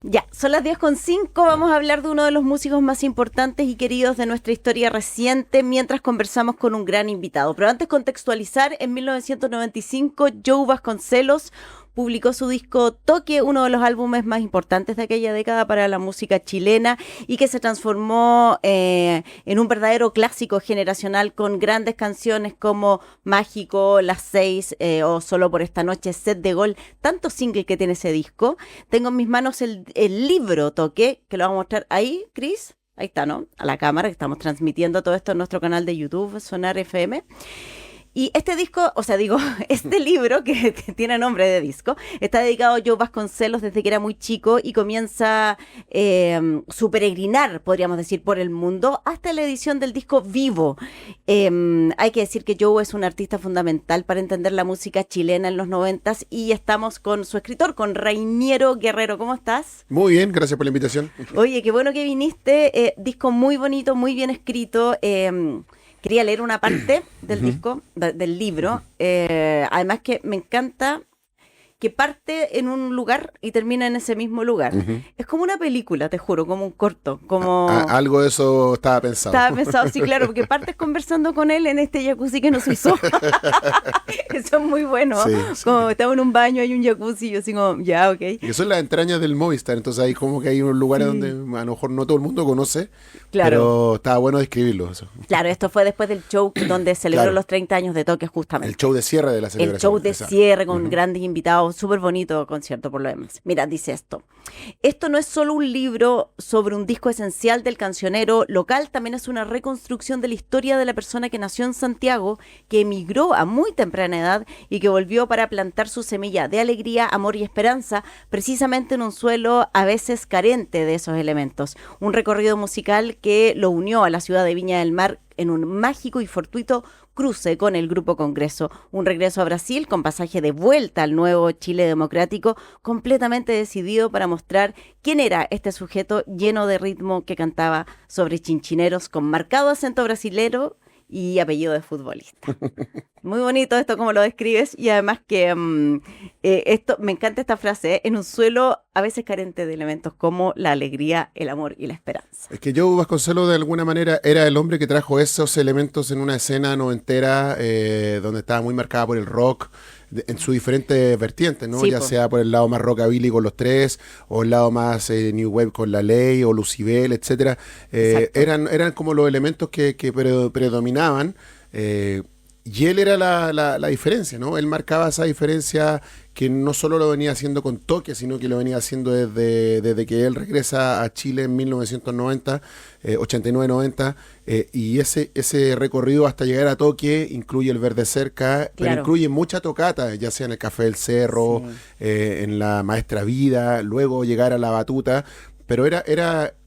Ya, son las 10:05, vamos a hablar de uno de los músicos más importantes y queridos de nuestra historia reciente mientras conversamos con un gran invitado. Pero antes contextualizar, en 1995 Joe Vasconcelos publicó su disco Toque, uno de los álbumes más importantes de aquella década para la música chilena y que se transformó en un verdadero clásico generacional con grandes canciones como Mágico, Las Seis o Solo por esta noche, Set de Gol, tantos singles que tiene ese disco. Tengo en mis manos el libro Toque, que lo vamos a mostrar ahí, Cris. Ahí está, ¿no? A la cámara, que estamos transmitiendo todo esto en nuestro canal de YouTube, Sonar FM. Y este disco, o sea, digo, este libro que tiene nombre de disco, está dedicado a Joe Vasconcelos desde que era muy chico y comienza su peregrinar, podríamos decir, por el mundo hasta la edición del disco Vivo. Hay que decir que Joe es un artista fundamental para entender la música chilena en los 90 y estamos con su escritor, con Reiniero Guerrero. ¿Cómo estás? Muy bien, gracias por la invitación. Oye, qué bueno que viniste. Disco muy bonito, muy bien escrito. Quería leer una parte del Ujú. disco, del libro. Además que me encanta que parte en un lugar y termina en ese mismo lugar. Ujú. Es como una película, te juro, como un corto, como... Algo de eso estaba pensado. Estaba pensado, sí, claro, porque partes conversando con él en este jacuzzi que nos hizo. Eso es muy bueno. Sí, sí. Como estamos en un baño, hay un jacuzzi, y yo así como, ya, ok. Y que son las entrañas del Movistar, entonces hay como que hay unos lugares donde Sí, a lo mejor no todo el mundo conoce, claro. pero estaba bueno describirlo eso. Claro, esto fue después del show donde celebró Claro, los 30 años de Toque, el justamente. show de cierre de la El show celebración, de esa. cierre con Ujú. grandes invitados, súper bonito concierto por lo demás. Mira, dice esto. Esto no es solo un libro sobre un disco esencial del cancionero local, también es una reconstrucción de la historia de la persona que nació en Santiago, que emigró a muy temprana edad y que volvió para plantar su semilla de alegría, amor y esperanza, precisamente en un suelo a veces carente de esos elementos. Un recorrido musical que lo unió a la ciudad de Viña del Mar en un mágico y fortuito cruce con el Grupo Congreso, un regreso a Brasil con pasaje de vuelta al nuevo Chile democrático, completamente decidido para mostrar quién era este sujeto lleno de ritmo que cantaba sobre chinchineros con marcado acento brasilero y apellido de futbolista. Muy bonito esto como lo describes y además que esto me encanta esta frase, en un suelo a veces carente de elementos como la alegría, el amor y la esperanza. Es que Joe Vasconcelos de alguna manera era el hombre que trajo esos elementos en una escena noventera donde estaba muy marcada por el rock en sus diferentes vertientes, ¿no? Sí, Ya po. sea por el lado más rockabilly con los Tres, o el lado más New Wave con La Ley, o Lucibel, etcétera. Exacto. Eran como los elementos que predominaban. Y él era la diferencia, ¿no? Él marcaba esa diferencia que no solo lo venía haciendo con Toque, sino que lo venía haciendo desde que él regresa a Chile en 1990, 89-90, y ese recorrido hasta llegar a Toque incluye el Verde Cerca, pero Claro. incluye mucha tocata, ya sea en el Café del Cerro, Sí. en la Maestra Vida, luego llegar a la Batuta. Pero él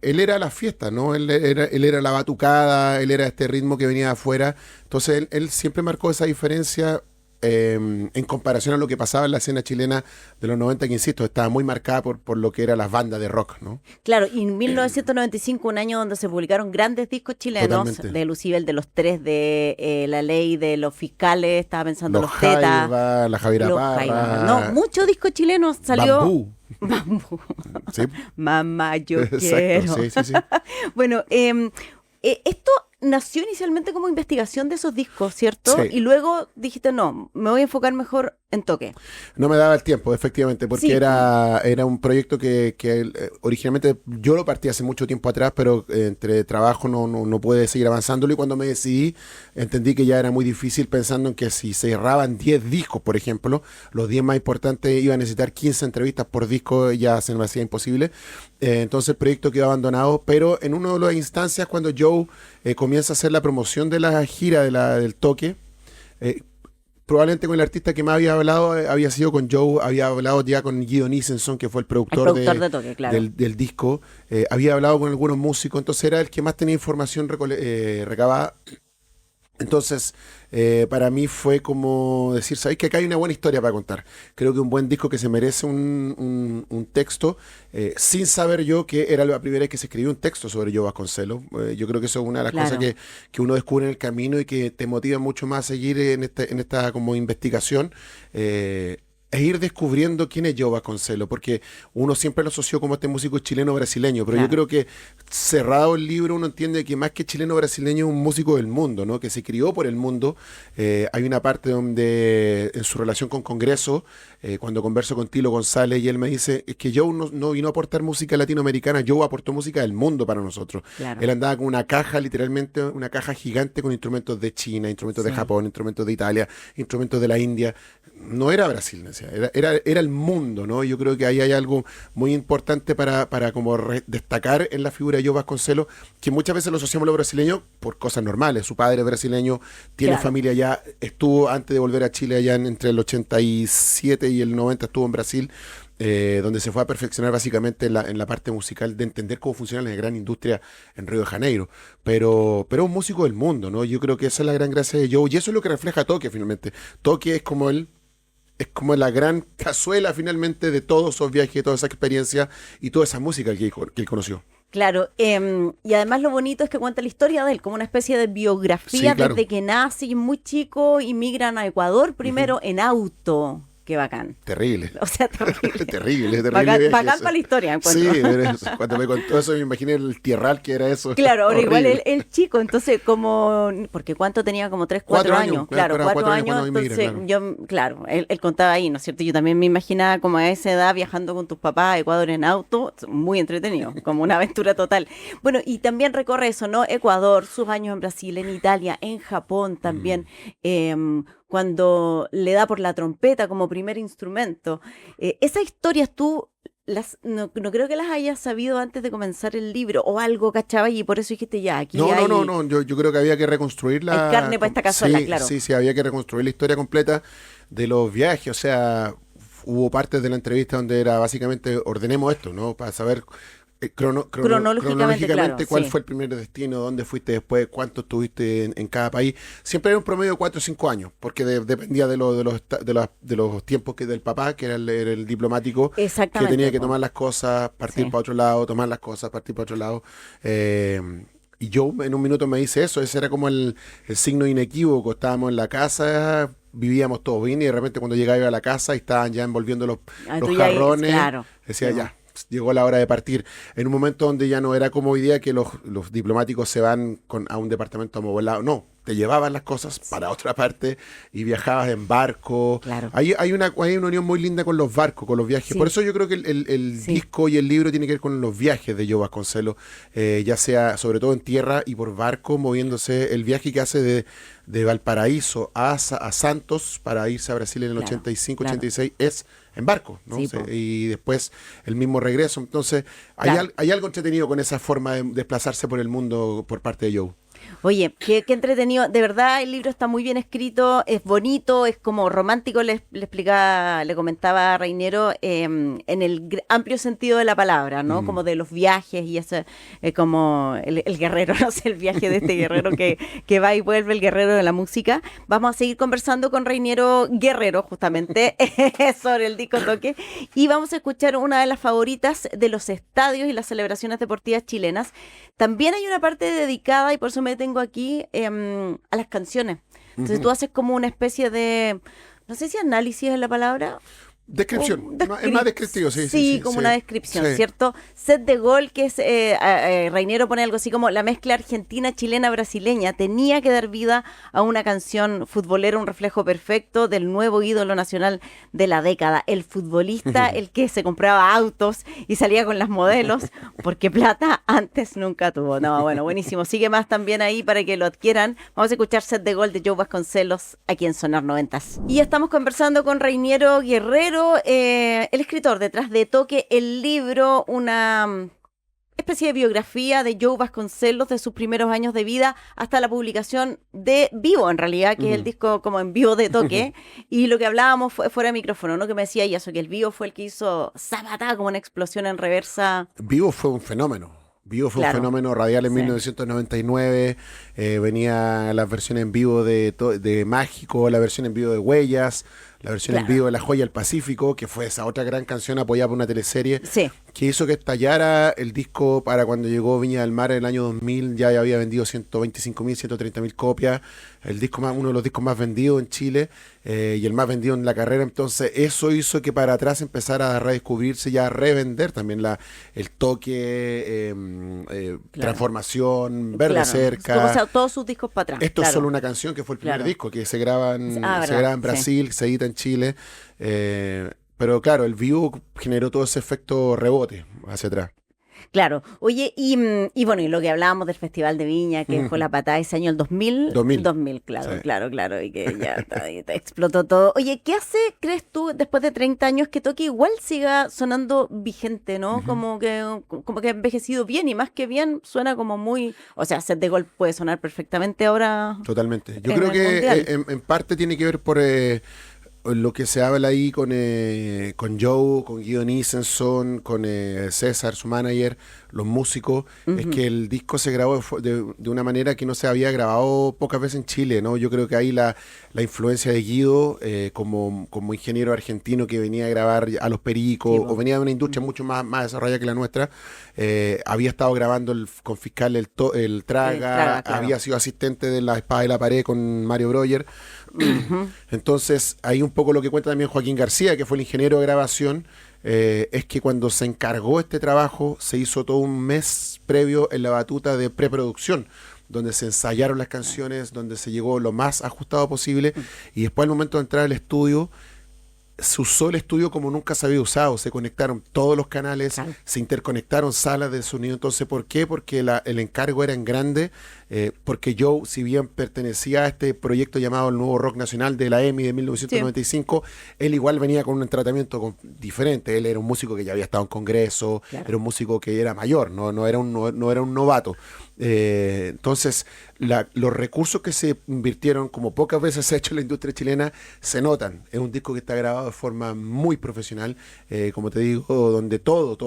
era la fiesta, ¿no? Él era la batucada, él era este ritmo que venía de afuera. Entonces él siempre marcó esa diferencia en comparación a lo que pasaba en la escena chilena de los 90, que insisto, estaba muy marcada por lo que eran las bandas de rock, ¿no? Claro, y en 1995, un año donde se publicaron grandes discos chilenos, Totalmente. de Lucibel, de los Tres, de La Ley, de Los Fiscales, estaba pensando Los Los Tetas, Jaiba, la Javiera Los Jaivas. No, Parra, muchos discos chilenos salió. Bambú. Bambú. Sí, Mamá, yo exacto, quiero. sí, sí, sí. Bueno, esto nació inicialmente como investigación de esos discos, ¿cierto? Sí. Y luego dijiste, no, me voy a enfocar mejor en Toque. No me daba el tiempo, efectivamente, porque Sí, po. era un proyecto que originalmente yo lo partí hace mucho tiempo atrás, pero entre trabajo no pude seguir avanzándolo y cuando me decidí entendí que ya era muy difícil pensando en que si se cerraban 10 discos, por ejemplo, los 10 más importantes iban a necesitar 15 entrevistas por disco, ya se me hacía imposible. Entonces el proyecto quedó abandonado, pero en una de las instancias cuando Joe comienza a hacer la promoción de la gira del Toque, eh, probablemente con el artista que más había hablado había sido con Joe, había hablado ya con Guido Nissenson, que fue el El productor productor de Toque, claro. del disco, había hablado con algunos músicos, entonces era el que más tenía información recabada. Entonces, para mí fue como decir, ¿sabéis que acá hay una buena historia para contar? Creo que un buen disco que se merece un texto, sin saber yo que era la primera vez que se escribió un texto sobre Joe Vasconcelos. Yo creo que eso es una de las cosas Claro. que uno descubre en el camino y que te motiva mucho más a seguir en esta como investigación. e ir descubriendo quién es Joe Vasconcelos, porque uno siempre lo asoció como este músico chileno-brasileño, pero yo Claro. creo que cerrado el libro uno entiende que más que chileno-brasileño es un músico del mundo, ¿no? Que se crió por el mundo. Hay una parte donde en su relación con Congreso, cuando converso con Tilo González y él me dice, es que Joe no vino a aportar música latinoamericana, Joe aportó música del mundo para nosotros. Claro. Él andaba con una caja, literalmente una caja gigante con instrumentos de China, instrumentos de Sí. Japón, instrumentos de Italia, instrumentos de la India. No era Brasil, decía, era el mundo, ¿no? Yo creo que ahí hay algo muy importante para como destacar en la figura de Joe Vasconcelos, que muchas veces lo asociamos a los brasileños por cosas normales. Su padre es brasileño, tiene Claro. familia allá, estuvo antes de volver a Chile allá entre el 87 y el 90 estuvo en Brasil, donde se fue a perfeccionar básicamente en la parte musical de entender cómo funciona la gran industria en Río de Janeiro. Pero es un músico del mundo, ¿no? Yo creo que esa es la gran gracia de Joe y eso es lo que refleja Toque finalmente. Toque es como la gran cazuela finalmente de todos esos viajes, toda esa experiencia y toda esa música que él conoció. Claro, y además lo bonito es que cuenta la historia de él como una especie de biografía Sí, claro. desde que nace y es muy chico y migran a Ecuador primero en auto. Qué bacán. Terrible. O sea, terrible. Terrible Bacán, viaje bacán ese. para la historia, Sí, encuentro. cuando me contó eso me imaginé el tierral que era eso. Claro, ahora igual Horrible. el chico, entonces como, porque ¿cuánto tenía? Como 3, 4 años, claro, era 4 4 años años, cuando emigra, entonces claro. yo, claro, él contaba ahí, ¿no es cierto? Yo también me imaginaba como a esa edad viajando con tus papás a Ecuador en auto, muy entretenido, como una aventura total. Bueno, y también recorre eso, ¿no? Ecuador, sus años en Brasil, en Italia, en Japón también, cuando le da por la trompeta como primer instrumento. Esas historias tú no creo que las hayas sabido antes de comenzar el libro o algo, ¿cachabas? Y por eso dijiste ya, aquí No. Yo creo que había que reconstruirla. hay carne para esta cazuela, Sí, claro. sí, había que reconstruir la historia completa de los viajes. O sea, hubo partes de la entrevista donde era básicamente ordenemos esto, ¿no? Para saber Cronológicamente, claro, cuál sí. fue el primer destino, dónde fuiste después, cuánto estuviste en cada país. Siempre era un promedio de 4 o 5 años, porque dependía de los tiempos del papá, que era el diplomático, que tenía Exactamente, que po. tomar las cosas, partir Sí. para otro lado, tomar las cosas, partir para otro lado. Eh, y yo en un minuto me dice eso, ese era como el signo inequívoco. Estábamos en la casa, vivíamos todos bien y de repente cuando llegaba a la casa y estaban ya envolviendo Ah, los tú ya, jarrones, claro. decía Sí, po. ya, llegó la hora de partir. En un momento donde ya no era como hoy día que los diplomáticos se van a un departamento amoblado, no, te llevaban las cosas para otra parte y viajabas en barco. Claro. Hay una unión muy linda con los barcos, con los viajes. Sí. Por eso yo creo que el Sí. disco y el libro tiene que ver con los viajes de Joe Vasconcelos, ya sea sobre todo en tierra y por barco, moviéndose el viaje que hace de Valparaíso a Santos para irse a Brasil en el Claro, 85, claro. 86 es en barco, ¿no? Sí, po. Y después el mismo regreso. Entonces, Claro. hay algo entretenido con esa forma de desplazarse por el mundo por parte de Joe. Oye, qué entretenido. De verdad, el libro está muy bien escrito, es bonito, es como romántico, le explicaba, le comentaba a Reinero, en el amplio sentido de la palabra, ¿no? Como de los viajes y ese, como el guerrero, no sé, el viaje de este guerrero que va y vuelve, el guerrero de la música. Vamos a seguir conversando con Reinero Guerrero, justamente, sobre el disco Toque, y vamos a escuchar una de las favoritas de los estadios y las celebraciones deportivas chilenas. También hay una parte dedicada, y por eso me detengo aquí, a las canciones. Entonces tú haces como una especie de, no sé si análisis es la palabra. Descripción, O es más descriptivo, sí. Sí, como una descripción, Sí. ¿cierto? Set de gol, que es, Reinero pone algo así como la mezcla argentina, chilena, brasileña. Tenía que dar vida a una canción futbolera, un reflejo perfecto del nuevo ídolo nacional de la década. El futbolista, el que se compraba autos y salía con las modelos, porque plata antes nunca tuvo. No, bueno, buenísimo. Sigue más también ahí para que lo adquieran. Vamos a escuchar Set de gol de Joe Vasconcelos aquí en Sonar Noventas. Y estamos conversando con Reinero Guerrero, el escritor detrás de Toque, el libro, una especie de biografía de Joe Vasconcelos de sus primeros años de vida hasta la publicación de Vivo, en realidad, que es el disco como en vivo de Toque. Y lo que hablábamos fuera de micrófono, ¿no? Que me decía eso, que el Vivo fue el que hizo Zapata, como una explosión en reversa. Vivo fue un fenómeno. Vivo fue Claro. un fenómeno radial en Sí. 1999. Venía las versiones en vivo de Mágico, la versión en vivo de Huellas. la versión en vivo de La Joya del Pacífico, que fue esa otra gran canción apoyada por una teleserie, Sí. que hizo que estallara el disco para cuando llegó Viña del Mar en el año 2000, ya había vendido 125.000, 130.000 copias, el disco más, uno de los discos más vendidos en Chile y el más vendido en la carrera. Entonces eso hizo que para atrás empezara a redescubrirse y a revender también el toque, transformación, ver de cerca. O sea, todos sus discos para atrás. Esto es solo una canción que fue el primer disco que se graba en Brasil, se edita en Chile. Pero claro, el vivo generó todo ese efecto rebote hacia atrás. Claro. Oye, y bueno, y lo que hablábamos del Festival de Viña, que fue la patada ese año, el 2000. 2000, claro, sí. claro, y que ya explotó todo. Oye, ¿qué hace, crees tú, después de 30 años, que Toque igual siga sonando vigente, ¿no? Como que ha envejecido bien, y más que bien, suena como muy... O sea, Set de Golf puede sonar perfectamente ahora. Totalmente. Yo creo que en parte tiene que ver por... lo que se habla ahí con Joe, con Guido Nissenson, con César, su manager, los músicos, es que el disco se grabó de una manera que no se había grabado pocas veces en Chile, ¿no? Yo creo que ahí la influencia de Guido, como ingeniero argentino que venía a grabar a Los Pericos, sí, o venía de una industria mucho más desarrollada que la nuestra, había estado grabando con Fiscal el Traga, claro. Había sido asistente de La Espada de la Pared con Mario Breuer. Entonces, ahí un poco lo que cuenta también Joaquín García, que fue el ingeniero de grabación, es que cuando se encargó este trabajo, se hizo todo un mes previo en la batuta de preproducción, donde se ensayaron las canciones, donde se llegó lo más ajustado posible, y después al momento de entrar al estudio, se usó el estudio como nunca se había usado, se conectaron todos los canales, claro. Se interconectaron salas de sonido. Entonces, ¿por qué? Porque el encargo era en grande, porque Joe, si bien pertenecía a este proyecto llamado el Nuevo Rock Nacional de la EMI de 1995, sí. Él igual venía con un tratamiento diferente. Él era un músico que ya había estado en congreso, claro. Era un músico que era mayor, no era un novato. Entonces, los recursos que se invirtieron, como pocas veces se ha hecho en la industria chilena, se notan. Es un disco que está grabado de forma muy profesional, como te digo, donde todo,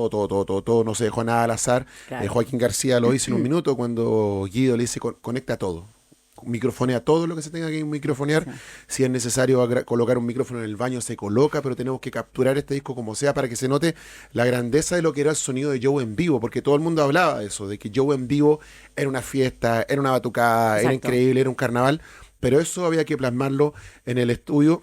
no se dejó nada al azar. Claro. Joaquín García lo hizo en un minuto cuando Guido le dice conecta todo. Microfonea todo lo que se tenga que microfonear. Sí. Si es necesario colocar un micrófono en el baño, se coloca, pero tenemos que capturar este disco como sea para que se note la grandeza de lo que era el sonido de Joe en vivo, porque todo el mundo hablaba de eso, de que Joe en vivo era una fiesta, era una batucada, exacto. Era increíble, era un carnaval, pero eso había que plasmarlo en el estudio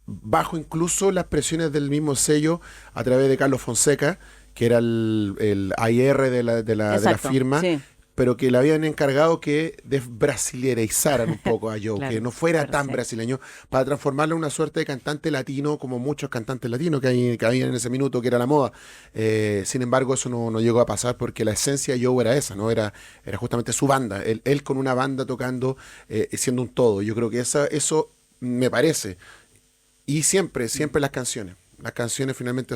bajo incluso las presiones del mismo sello a través de Carlos Fonseca, que era el AIR de la firma, sí. Pero que le habían encargado que desbrasilerizaran un poco a Joe, claro, que no fuera tan brasileño, para transformarlo en una suerte de cantante latino, como muchos cantantes latinos que había en ese minuto, que era la moda. Sin embargo, eso no llegó a pasar porque la esencia de Joe era esa, ¿no? Era justamente su banda, él con una banda tocando, siendo un todo. Yo creo que eso me parece. Y siempre las canciones finalmente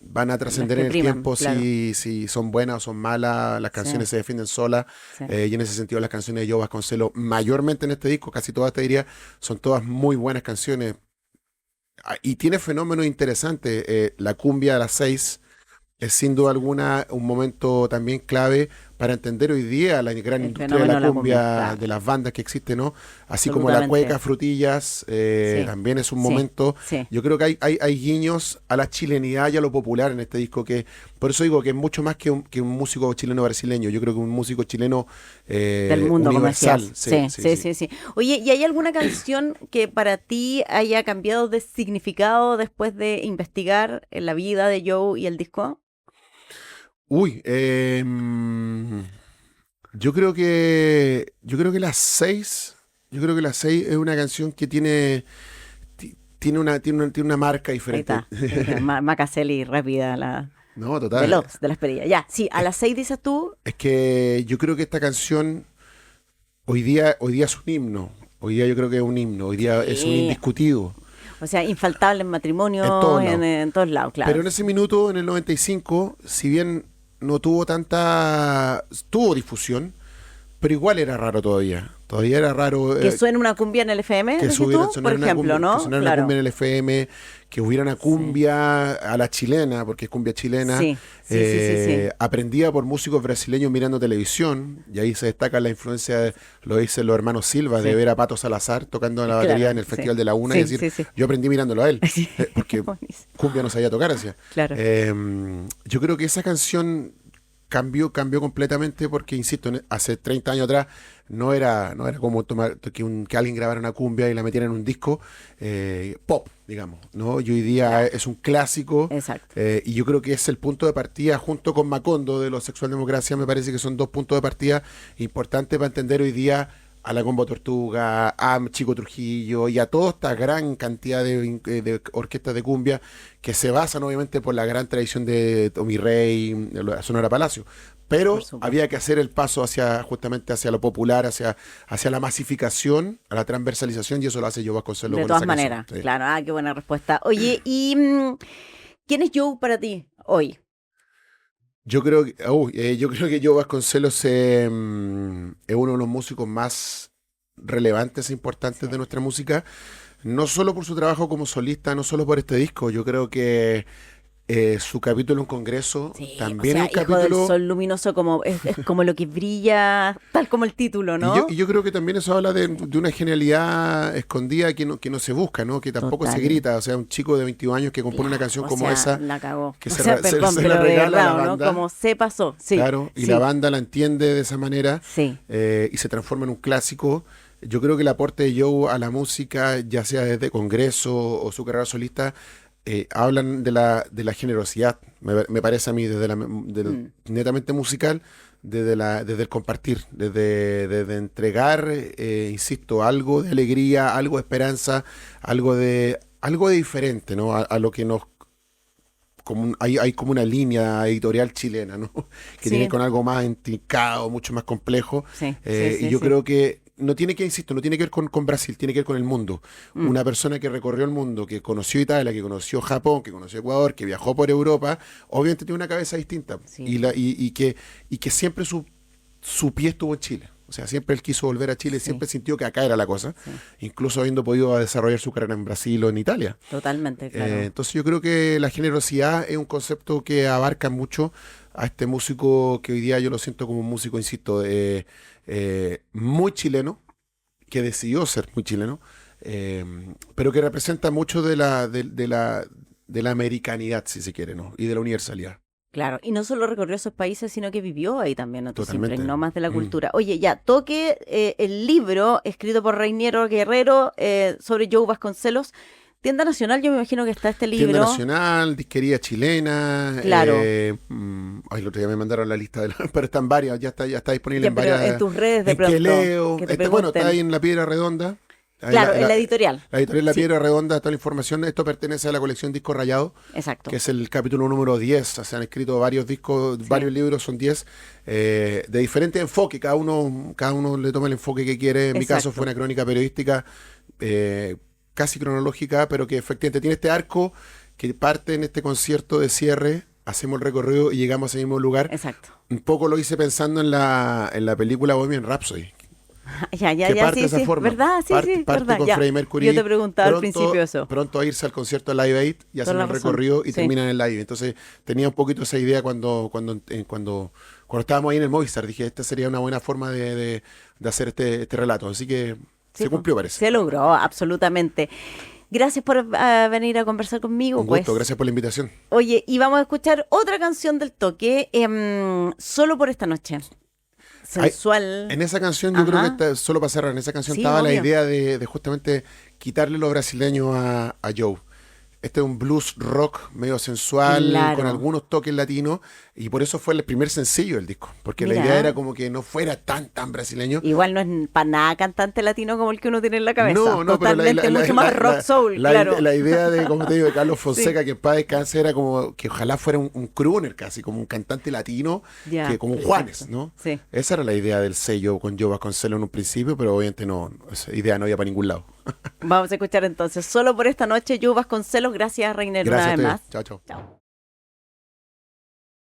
van a trascender en el tiempo, claro. si son buenas o son malas, las canciones se defienden solas, sí. Y en ese sentido las canciones de Joe Vasconcelos, mayormente en este disco, casi todas te diría, son todas muy buenas canciones, y tiene fenómenos interesantes. La cumbia a las 6 es sin duda alguna un momento también clave para entender hoy día la gran industria de la cumbia, claro. De las bandas que existen, ¿no? Así como la cueca, Frutillas, sí. También es un momento. Sí. Yo creo que hay guiños a la chilenidad y a lo popular en este disco, que por eso digo que es mucho más que un músico chileno brasileño. Yo creo que un músico chileno del mundo universal. Sí. Oye, ¿y hay alguna canción que para ti haya cambiado de significado después de investigar la vida de Joe y el disco? Uy, yo creo que las 6, es una canción que tiene una marca diferente. Ahí está. Macaseli, rápida no, total. De la esperilla. Ya, sí, a las 6 dices tú. Es que yo creo que esta canción hoy día es un himno. Hoy día yo creo que es un himno. Hoy día es un indiscutido. O sea, infaltable en matrimonio, en todos lados, claro. Pero en ese minuto, en el 95, si bien no tuvo difusión, pero igual era raro todavía. Todavía era raro. Que suene una cumbia en el FM, Que decís tú, por ejemplo, cumbia, ¿no? que sonara una cumbia en el FM, que hubiera una cumbia a la chilena, porque es cumbia chilena, Sí, sí. aprendida por músicos brasileños mirando televisión, y ahí se destaca la influencia, lo dicen los hermanos Silva, de ver a Pato Salazar tocando la batería en el Festival de la Una, y decir, yo aprendí mirándolo a él, porque cumbia no sabía tocar, decía. Claro. Yo creo que esa canción cambió completamente porque, insisto, hace 30 años atrás no era como que alguien grabara una cumbia y la metiera en un disco pop, digamos, ¿no? Y hoy día es un clásico. Exacto. Y yo creo que es el punto de partida junto con Macondo de los Sexualdemocracia. Me parece que son dos puntos de partida importantes para entender hoy día a la Combo Tortuga, a Chico Trujillo y a toda esta gran cantidad de orquestas de cumbia que se basan obviamente por la gran tradición de Tommy Rey, la Sonora Palacio. Pero había que hacer el paso justamente hacia lo popular, hacia la masificación, a la transversalización, y eso lo hace Joe Vasconcelos. De todas maneras, sí. Claro, qué buena respuesta. Oye, ¿y quién es Joe para ti hoy? Yo creo que Joe Vasconcelos es uno de los músicos más relevantes e importantes de nuestra música, no solo por su trabajo como solista, no solo por este disco. Yo creo que su capítulo en Congreso también es un capítulo. Hijo del Sol Luminoso, es como lo que brilla, tal como el título, ¿no? Y yo creo que también eso habla de una genialidad escondida que no se busca, ¿no? Que tampoco se grita. O sea, un chico de 22 años que compone una canción como esa. La cagó. Que se la regala a la banda, ¿no? Como se pasó. Sí, claro, y la banda la entiende de esa manera. Sí. Y se transforma en un clásico. Yo creo que el aporte de Joe a la música, ya sea desde Congreso o su carrera solista, hablan de la generosidad, me parece a mí, desde netamente musical, desde el compartir, desde entregar, insisto, algo de alegría, algo de esperanza, algo de diferente, ¿no? A lo que nos... hay como una línea editorial chilena, ¿no? Que tiene con algo más intrincado, mucho más complejo. Y yo creo que no tiene que ver con Brasil, tiene que ver con el mundo. Una persona que recorrió el mundo, que conoció Italia, que conoció Japón, que conoció Ecuador, que viajó por Europa, obviamente tiene una cabeza distinta. Y que siempre su pie estuvo en Chile. O sea, siempre él quiso volver a Chile, siempre sintió que acá era la cosa, incluso habiendo podido desarrollar su carrera en Brasil o en Italia. Totalmente, claro. Entonces yo creo que la generosidad es un concepto que abarca mucho a este músico que hoy día yo lo siento como un músico, insisto, muy chileno, que decidió ser muy chileno, pero que representa mucho de la americanidad, si se quiere, ¿no? Y de la universalidad. Claro, y no solo recorrió esos países, sino que vivió ahí también, ¿no? Se Totalmente. impregnó más de la cultura. Oye, ya, toque el libro escrito por Reiniero Guerrero sobre Joe Vasconcelos. Tienda Nacional, yo me imagino que está este libro. Tienda Nacional, disquería chilena. Claro. El otro día me mandaron la lista, pero están varias, ya está disponible en varias. En tus redes de en pronto. Que leo. Que Bueno, está ahí en La Piedra Redonda. Claro, en la editorial. La editorial La Piedra Redonda, toda la información. Esto pertenece a la colección Disco Rayado. Exacto. Que es el capítulo número 10. Se han escrito varios discos, varios libros, son 10, de diferente enfoque. Cada uno le toma el enfoque que quiere. En mi caso fue una crónica periodística, casi cronológica, pero que efectivamente tiene este arco que parte en este concierto de cierre. Hacemos el recorrido y llegamos a ese mismo lugar. Exacto. Un poco lo hice pensando en la película Bohemian Rhapsody. Que parte de esa forma. ¿Verdad? Parte verdad. Con Freddie Mercury. Yo te preguntaba al principio eso. Pronto a irse al concierto de Live Aid y hacen el recorrido y terminan en el Live. Entonces tenía un poquito esa idea cuando estábamos ahí en el Movistar. Dije, esta sería una buena forma de hacer este relato. Así que se cumplió, parece. Se logró, absolutamente. Gracias por venir a conversar conmigo. Un gusto, gracias por la invitación. Oye, y vamos a escuchar otra canción del toque, Solo por esta noche. Sensual. En esa canción, yo creo que solo para cerrar, en esa canción estaba la idea de justamente quitarle lo brasileño a Joe. Este es un blues rock medio sensual, con algunos toques latinos, y por eso fue el primer sencillo del disco, porque la idea era como que no fuera tan brasileño. Igual no es para nada cantante latino como el que uno tiene en la cabeza. No, totalmente, pero mucho más rock soul, claro. La idea de, como te digo, de Carlos Fonseca, que en paz descanse, era como que ojalá fuera un crooner casi, como un cantante latino, como un Juanes, ¿no? Sí. Esa era la idea del sello con Joe Vasconcelos en un principio, pero obviamente no, esa idea no iba para ningún lado. Vamos a escuchar entonces, Solo por esta noche, Joe Vasconcelos. Gracias, Reiner, una vez más. Chao.